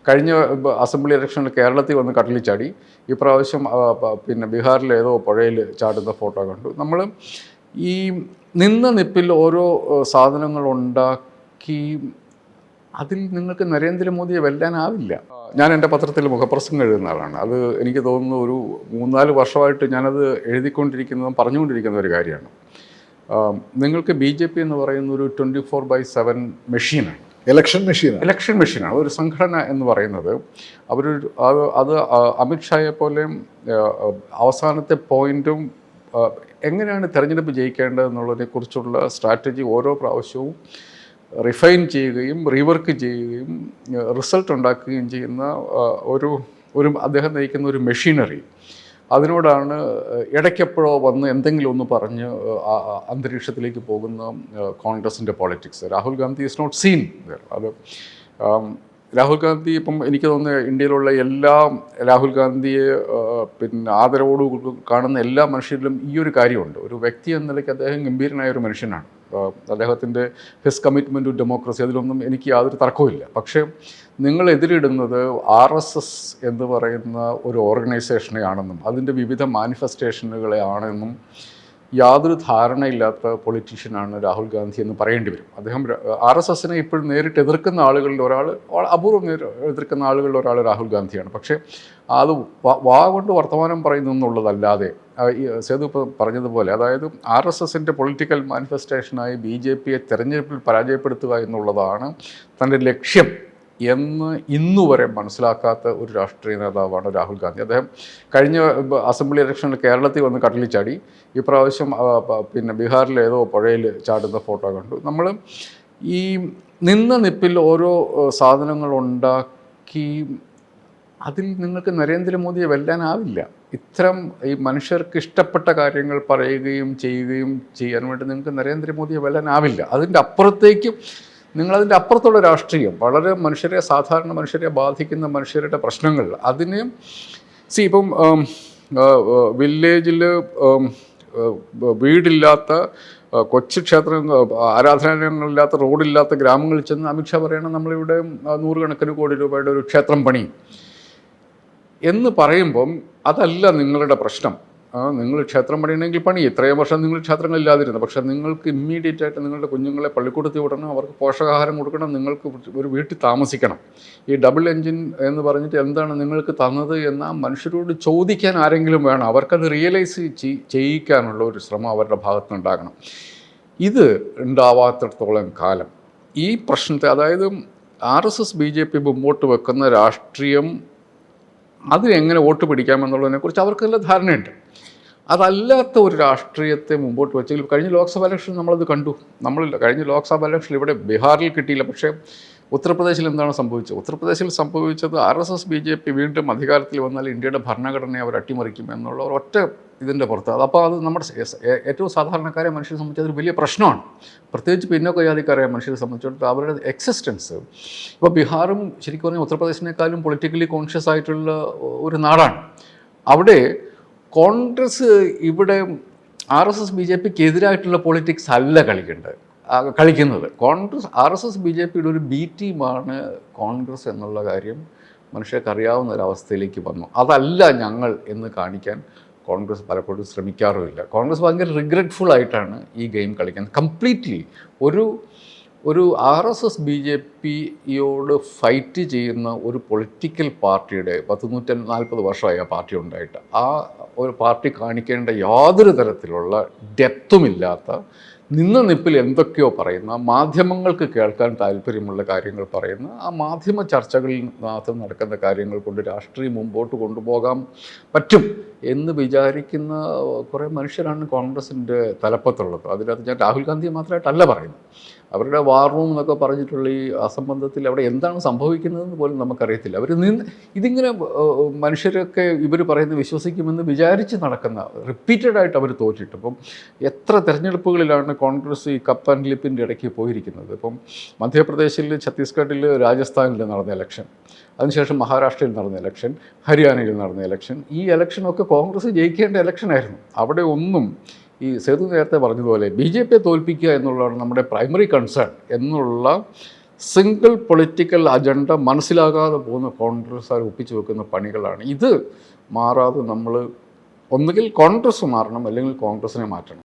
കഴിഞ്ഞ അസംബ്ലി ഇലക്ഷനിൽ കേരളത്തിൽ വന്ന് കടലിൽ ചാടി, ഇപ്രാവശ്യം പിന്നെ ബീഹാറിലെ ഏതോ പുഴയിൽ ചാടുന്ന ഫോട്ടോ കണ്ടു. നമ്മൾ ഈ നിന്ന നിപ്പിൽ ഓരോ സാധനങ്ങൾ ഉണ്ടാക്കി അതിൽ നിങ്ങൾക്ക് നരേന്ദ്രമോദിയെ വെല്ലാനാവില്ല. ഞാൻ എൻ്റെ പത്രത്തിൽ മുഖപ്രസംഗം എഴുതുന്ന ആളാണ്. അത് എനിക്ക് തോന്നുന്നു ഒരു 3-4 വർഷമായിട്ട് ഞാനത് എഴുതിക്കൊണ്ടിരിക്കുന്നതും പറഞ്ഞുകൊണ്ടിരിക്കുന്ന ഒരു കാര്യമാണ്. നിങ്ങൾക്ക് BJP എന്ന് പറയുന്ന ഒരു 24/7 മെഷീനാണ്, ഇലക്ഷൻ മെഷീനാണ്. ഒരു സംഘടന എന്ന് പറയുന്നത് അത് അമിത്ഷായെ പോലെ അവസാനത്തെ പോയിന്റും എങ്ങനെയാണ് തെരഞ്ഞെടുപ്പ് ജയിക്കേണ്ടതെന്നുള്ളതിനെക്കുറിച്ചുള്ള സ്ട്രാറ്റജി ഓരോ പ്രാവശ്യവും റിഫൈൻ ചെയ്യുകയും റീവർക്ക് ചെയ്യുകയും റിസൾട്ട് ഉണ്ടാക്കുകയും ചെയ്യുന്ന ഒരു അദ്ദേഹം നയിക്കുന്ന ഒരു മെഷീനറി. അതിനോടാണ് ഇടയ്ക്കെപ്പോഴോ വന്ന് എന്തെങ്കിലും ഒന്ന് പറഞ്ഞ് അന്തരീക്ഷത്തിലേക്ക് പോകുന്ന കോൺഗ്രസിൻ്റെ politics. Rahul Gandhi is not seen there. അത് രാഹുൽ ഗാന്ധി ഇപ്പം എനിക്ക് തോന്നുന്നു ഇന്ത്യയിലുള്ള എല്ലാ രാഹുൽ ഗാന്ധിയെ പിന്നെ ആദരവോട് കാണുന്ന എല്ലാ മനുഷ്യരിലും ഈ ഒരു കാര്യമുണ്ട്. ഒരു വ്യക്തി എന്ന നിലയ്ക്ക് അദ്ദേഹം ഗംഭീരനായ ഒരു മനുഷ്യനാണ്. അദ്ദേഹത്തിൻ്റെ ഹിസ് കമ്മിറ്റ്മെൻറ്റ് ടു ഡെമോക്രസി, അതിലൊന്നും എനിക്ക് യാതൊരു തർക്കവുമില്ല. പക്ഷേ നിങ്ങൾ എതിരിടുന്നത് RSS എന്ന് പറയുന്ന ഒരു ഓർഗനൈസേഷനെ ആണെന്നും അതിൻ്റെ വിവിധ മാനിഫെസ്റ്റേഷനുകളെ ആണെന്നും യാതൊരു ധാരണയില്ലാത്ത പൊളിറ്റീഷ്യനാണ് രാഹുൽ ഗാന്ധി എന്ന് പറയേണ്ടി വരും. അദ്ദേഹം RSSനെ ഇപ്പോൾ നേരിട്ട് എതിർക്കുന്ന ആളുകളിൽ ഒരാൾ, അപൂർവം എതിർക്കുന്ന ആളുകളിൽ ഒരാൾ രാഹുൽ ഗാന്ധിയാണ്. പക്ഷേ അത് വാ കൊണ്ട് വർത്തമാനം പറയുന്നു എന്നുള്ളതല്ലാതെ സേതു ഇപ്പോൾ പറഞ്ഞതുപോലെ, അതായത് RSSൻ്റെ പൊളിറ്റിക്കൽ മാനിഫെസ്റ്റേഷനായി BJPയെ തെരഞ്ഞെടുപ്പിൽ പരാജയപ്പെടുത്തുക എന്നുള്ളതാണ് തൻ്റെ ലക്ഷ്യം എന്ന് ഇന്നുവരെ മനസ്സിലാക്കാത്ത ഒരു രാഷ്ട്രീയ നേതാവാണ് രാഹുൽ ഗാന്ധി. അദ്ദേഹം കഴിഞ്ഞ അസംബ്ലി ഇലക്ഷനിൽ കേരളത്തിൽ വന്ന് കടലിൽ ചാടി, ഇപ്രാവശ്യം പിന്നെ ബീഹാറിലെ ഏതോ പുഴയിൽ ചാടുന്ന ഫോട്ടോ കണ്ടു. നമ്മൾ ഈ നിന്ന നിപ്പിൽ ഓരോ സാധനങ്ങൾ ഉണ്ടാക്കി അതിൽ നിങ്ങൾക്ക് നരേന്ദ്രമോദിയെ വെല്ലാനാവില്ല. ഇത്തരം ഈ മനുഷ്യർക്ക് ഇഷ്ടപ്പെട്ട കാര്യങ്ങൾ പറയുകയും ചെയ്യുകയും ചെയ്യാൻ വേണ്ടി നിങ്ങൾക്ക് നരേന്ദ്രമോദിയെ വെല്ലാനാവില്ല. അതിൻ്റെ അപ്പുറത്തേക്ക് നിങ്ങളതിൻ്റെ അപ്പുറത്തുള്ള രാഷ്ട്രീയം, വളരെ സാധാരണ മനുഷ്യരെ ബാധിക്കുന്ന മനുഷ്യരുടെ പ്രശ്നങ്ങൾ, അതിന് ഇപ്പം വില്ലേജിൽ വീടില്ലാത്ത, കൊച്ചു ക്ഷേത്രം, ആരാധനാലയങ്ങളില്ലാത്ത, റോഡില്ലാത്ത ഗ്രാമങ്ങളിൽ ചെന്ന് അമിത്ഷാ പറയണം നമ്മളിവിടെ 100 കണക്കിന് കോടി രൂപയുടെ ഒരു ക്ഷേത്രം പണി എന്ന് പറയുമ്പം അതല്ല നിങ്ങളുടെ പ്രശ്നം. നിങ്ങൾ ക്ഷേത്രം പണിയണമെങ്കിൽ പണി, ഇത്രയും വർഷം നിങ്ങൾ ക്ഷേത്രങ്ങളില്ലാതിരുന്നു. പക്ഷേ നിങ്ങൾക്ക് ഇമ്മീഡിയറ്റ് ആയിട്ട് നിങ്ങളുടെ കുഞ്ഞുങ്ങളെ പള്ളിക്കൂടത്തിൽ വിടണം, അവർക്ക് പോഷകാഹാരം കൊടുക്കണം, നിങ്ങൾക്ക് ഒരു വീട്ടിൽ താമസിക്കണം. ഈ ഡബിൾ എൻജിൻ എന്ന് പറഞ്ഞിട്ട് എന്താണ് നിങ്ങൾക്ക് തന്നത് എന്ന് മനുഷ്യരോട് ചോദിക്കാൻ ആരെങ്കിലും വേണം. അവർക്കത് റിയലൈസ് ചെയ്യിക്കാനുള്ള ഒരു ശ്രമം അവരുടെ ഭാഗത്തുനിന്നുണ്ടാകണം. ഇത് ഉണ്ടാവാത്തിടത്തോളം കാലം ഈ പ്രശ്നത്തെ, അതായത് RSS BJP മുമ്പോട്ട് വെക്കുന്ന രാഷ്ട്രീയം, അതിനെങ്ങനെ വോട്ട് പിടിക്കാമെന്നുള്ളതിനെക്കുറിച്ച് അവർക്കെല്ലാം ധാരണയുണ്ട്. അതല്ലാത്ത ഒരു രാഷ്ട്രീയത്തെ മുമ്പോട്ട് വെച്ചെങ്കിൽ കഴിഞ്ഞ ലോക്സഭ ഇലക്ഷൻ നമ്മളത് കണ്ടു. കഴിഞ്ഞ ലോക്സഭ ഇലക്ഷൻ ഇവിടെ ബീഹാറിൽ കിട്ടിയില്ല, പക്ഷേ ഉത്തർപ്രദേശിൽ എന്താണ് സംഭവിച്ചത്? ഉത്തർപ്രദേശിൽ സംഭവിച്ചത് RSS BJP വീണ്ടും അധികാരത്തിൽ വന്നാൽ ഇന്ത്യയുടെ ഭരണഘടനയെ അവർ അട്ടിമറിക്കും എന്നുള്ള ഒരൊറ്റ ഇതിൻ്റെ പുറത്ത്. അപ്പോൾ അത് നമ്മുടെ ഏറ്റവും സാധാരണക്കാരെ മനുഷ്യരെ സംബന്ധിച്ച് അതൊരു വലിയ പ്രശ്നമാണ്. പ്രത്യേകിച്ച് പിന്നോക്ക ജാതിക്കാരായ മനുഷ്യരെ സംബന്ധിച്ചിടത്തോളം അവരുടെ എക്സിസ്റ്റൻസ്. ഇപ്പോൾ ബീഹാറും ശരിക്കും പറഞ്ഞാൽ ഉത്തർപ്രദേശിനേക്കാളും പൊളിറ്റിക്കലി കോൺഷ്യസ് ആയിട്ടുള്ള ഒരു നാടാണ്. അവിടെ കോൺഗ്രസ് ഇവിടെ RSS BJPക്ക് എതിരായിട്ടുള്ള പൊളിറ്റിക്സ് അല്ല കളിക്കുന്നത്. RSS BJPയുടെ ഒരു B ടീമാണ് കോൺഗ്രസ് എന്നുള്ള കാര്യം മനുഷ്യർക്ക് അറിയാവുന്ന ഒരവസ്ഥയിലേക്ക് വന്നു. അതല്ല ഞങ്ങൾ എന്ന് കാണിക്കാൻ കോൺഗ്രസ് പലപ്പോഴും ശ്രമിക്കാറുമില്ല. കോൺഗ്രസ് ഭയങ്കര റിഗ്രറ്റ്ഫുൾ ആയിട്ടാണ് ഈ ഗെയിം കളിക്കുന്നത്. കംപ്ലീറ്റ്ലി ഒരു RSS BJPയോട് ഫൈറ്റ് ചെയ്യുന്ന ഒരു പൊളിറ്റിക്കൽ പാർട്ടിയുടെ 140 വർഷമായി ആ പാർട്ടി ഉണ്ടായിട്ട്, ആ ഒരു പാർട്ടി കാണിക്കേണ്ട യാതൊരു തരത്തിലുള്ള ഡെപ്തുമില്ലാത്ത, നിന്ന നിപ്പിൽ എന്തൊക്കെയോ പറയുന്ന, മാധ്യമങ്ങൾക്ക് കേൾക്കാൻ താല്പര്യമുള്ള കാര്യങ്ങൾ പറയുന്ന, ആ മാധ്യമ ചർച്ചകളിൽ മാത്രം നടക്കുന്ന കാര്യങ്ങൾ കൊണ്ട് രാഷ്ട്രീയം മുമ്പോട്ട് കൊണ്ടുപോകാൻ പറ്റും എന്ന് വിചാരിക്കുന്ന കുറേ മനുഷ്യരാണ് കോൺഗ്രസിൻ്റെ തലപ്പത്തുള്ളത്. അതിനകത്ത് ഞാൻ രാഹുൽ ഗാന്ധിയെ മാത്രമായിട്ടല്ല പറയുന്നത്. അവരുടെ വാർ റൂം എന്നൊക്കെ പറഞ്ഞിട്ടുള്ള ഈ അസംബന്ധത്തിൽ അവിടെ എന്താണ് സംഭവിക്കുന്നതെന്ന് പോലും നമുക്കറിയത്തില്ല. ഇതിങ്ങനെ മനുഷ്യരൊക്കെ ഇവർ പറയുന്നത് വിശ്വസിക്കുമെന്ന് വിചാരിച്ച് നടക്കുന്ന, റിപ്പീറ്റഡായിട്ട് അവർ തോറ്റിട്ട്. ഇപ്പം എത്ര തെരഞ്ഞെടുപ്പുകളിലാണ് കോൺഗ്രസ് ഈ കപ്പ് ആൻഡ് ലിപ്പിൻ്റെ ഇടയ്ക്ക് പോയിരിക്കുന്നത്. ഇപ്പം മധ്യപ്രദേശിൽ, ഛത്തീസ്ഗഡിൽ, രാജസ്ഥാനിൽ നടന്ന ഇലക്ഷൻ, അതിനുശേഷം മഹാരാഷ്ട്രയിൽ നടന്ന ഇലക്ഷൻ, ഹരിയാനയിൽ നടന്ന ഇലക്ഷൻ, ഈ ഇലക്ഷനൊക്കെ കോൺഗ്രസ് ജയിക്കേണ്ട ഇലക്ഷനായിരുന്നു. അവിടെ ഒന്നും ഈ സേതു നേരത്തെ പറഞ്ഞതുപോലെ BJPയെ തോൽപ്പിക്കുക എന്നുള്ളതാണ് നമ്മുടെ പ്രൈമറി കൺസേൺ എന്നുള്ള സിംഗിൾ പൊളിറ്റിക്കൽ അജണ്ട മനസ്സിലാകാതെ പോകുന്ന കോൺഗ്രസ്സുകാർ ഒപ്പിച്ചു വെക്കുന്ന പണികളാണ്. ഇത് മാറാതെ നമ്മൾ ഒന്നുകിൽ കോൺഗ്രസ് മാറണം, അല്ലെങ്കിൽ കോൺഗ്രസിനെ മാറ്റണം.